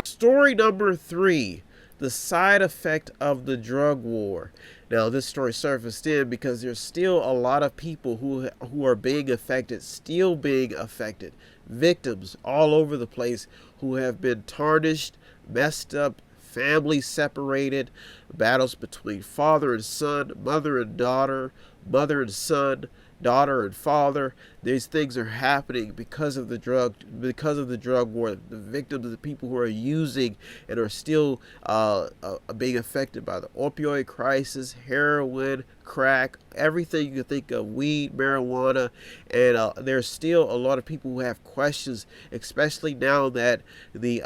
Story number 3, the side effect of the drug war. Now, this story surfaced in because there's still a lot of people who are being affected, still being affected. Victims all over the place who have been tarnished, messed up, families separated, battles between father and son, mother and daughter, mother and son, daughter and father. These things are happening because of the drug war. The victims, the people who are using and are still being affected by the opioid crisis, heroin, crack, everything you can think of, weed, marijuana, and there's still a lot of people who have questions, especially now that the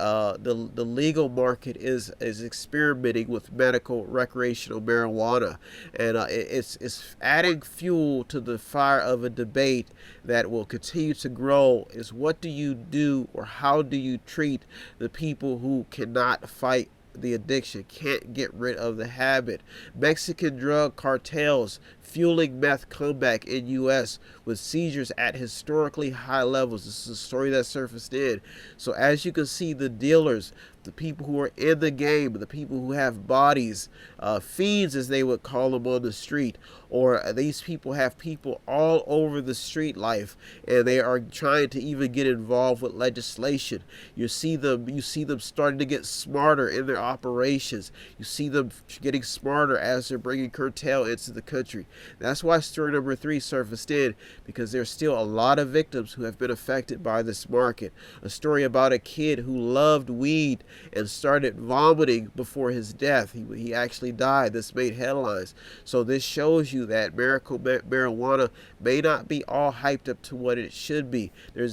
legal market is experimenting with medical recreational marijuana, and it's adding fuel to the fire of a debate that will continue to grow. Is what do you do, or how do you treat the people who cannot fight the addiction, can't get rid of the habit? Mexican drug cartels fueling meth comeback in U.S. with seizures at historically high levels. This is a story that surfaced in. So as you can see, the dealers, the people who are in the game, the people who have bodies, fiends as they would call them on the street, or these people have people all over the street life, and they are trying to even get involved with legislation. You see them starting to get smarter in their operations. You see them getting smarter as they're bringing curtail into the country. That's why story number 3 surfaced in, because there's still a lot of victims who have been affected by this market. A story about a kid who loved weed and started vomiting before his death. He actually died. This made headlines. So this shows you that miracle marijuana may not be all hyped up to what it should be. They're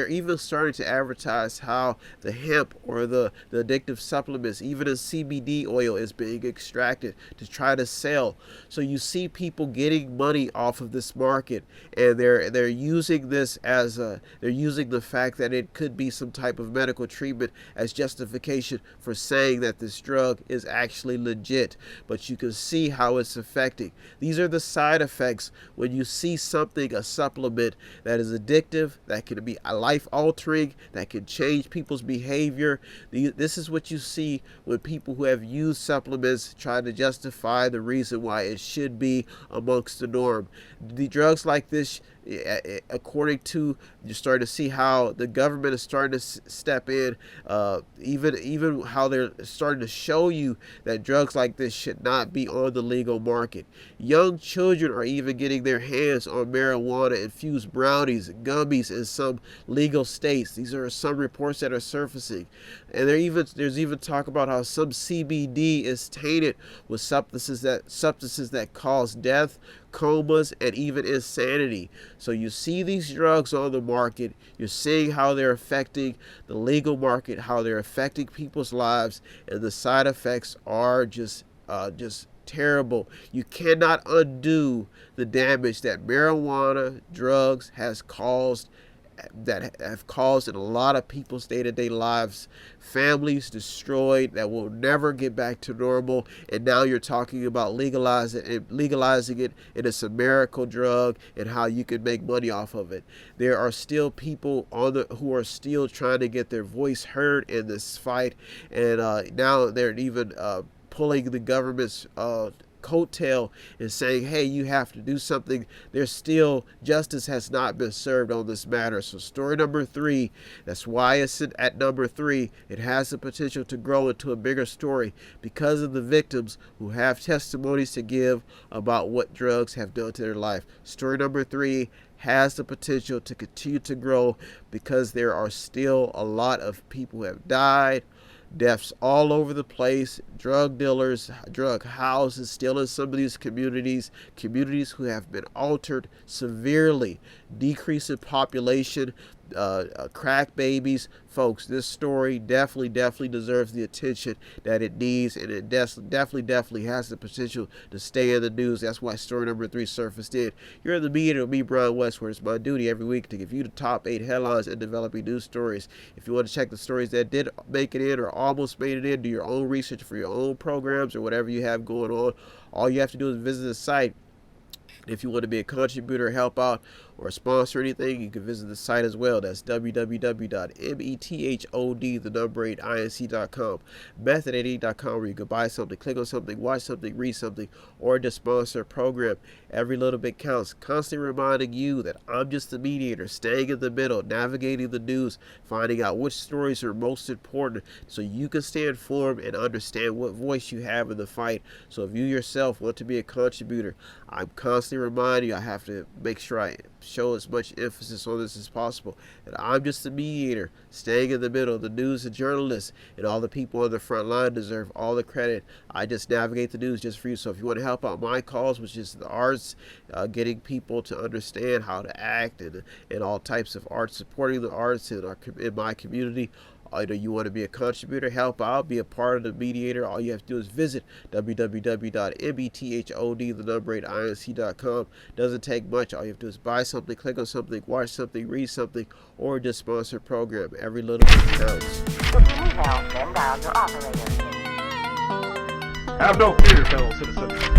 even starting to advertise how the hemp or the addictive supplements, even a CBD oil, is being extracted to try to sell. So you see people getting money off of this market, and they're using this as they're using the fact that it could be some type of medical treatment as justification for saying that this drug is actually legit. But you can see how it's affecting. These are the side effects when you see something, a supplement that is addictive, that can be life altering, that can change people's behavior. This is what you see when people who have used supplements try to justify the reason why it should be amongst the norm. The drugs like this, according to, you're starting to see how the government is starting to step in, even how they're starting to show you that drugs like this should not be on the legal market. Young children are even getting their hands on marijuana infused brownies and gummies in some legal states. These are some reports that are surfacing, and there's even talk about how some CBD is tainted with substances that cause death, comas, and even insanity. So you see these drugs on the market, you're seeing how they're affecting the legal market, how they're affecting people's lives, and the side effects are just terrible. You cannot undo the damage that marijuana, drugs has caused, that have caused in a lot of people's day-to-day lives. Families destroyed that will never get back to normal, and now you're talking about legalizing it, and it's a miracle drug, and how you can make money off of it. There are still people who are still trying to get their voice heard in this fight, and now they're even pulling the government's coattail and saying, hey, you have to do something. There's still, justice has not been served on this matter. So story number 3, that's why it's at number 3. It has the potential to grow into a bigger story because of the victims who have testimonies to give about what drugs have done to their life. Story number 3 has the potential to continue to grow because there are still a lot of people who have died, deaths all over the place, drug dealers, drug houses still in some of these communities who have been altered severely, decrease in population, crack babies. Folks, this story definitely deserves the attention that it needs, and it definitely has the potential to stay in the news. That's why story number 3 surfaced in. You're in the Mediator with me, Brian West, where it's my duty every week to give you the top 8 headlines and developing news stories. If you want to check the stories that did make it in or almost made it in, do your own research for your own programs or whatever you have going on, all you have to do is visit the site. If you want to be a contributor, help out, or sponsor anything, you can visit the site as well. That's www.method8inc.com, method8inc.com, where you can buy something, click on something, watch something, read something, or just sponsor a program. Every little bit counts. Constantly reminding you that I'm just the mediator, staying in the middle, navigating the news, finding out which stories are most important so you can stay informed and understand what voice you have in the fight. So if you yourself want to be a contributor, I'm constantly reminding you, I have to make sure I show as much emphasis on this as possible, that I'm just the mediator, staying in the middle. The news and journalists and all the people on the front line deserve all the credit. I just navigate the news just for you. So if you want to help out my cause, which is the arts, getting people to understand how to act, and all types of art, supporting the arts in my community, either you want to be a contributor, help out, be a part of the Mediator, all you have to do is visit www.method8inc.com. Doesn't take much. All you have to do is buy something, click on something, watch something, read something, or just sponsor a program. Every little bit counts. If you need help, then dial your operator. Have no fear, fellow citizens.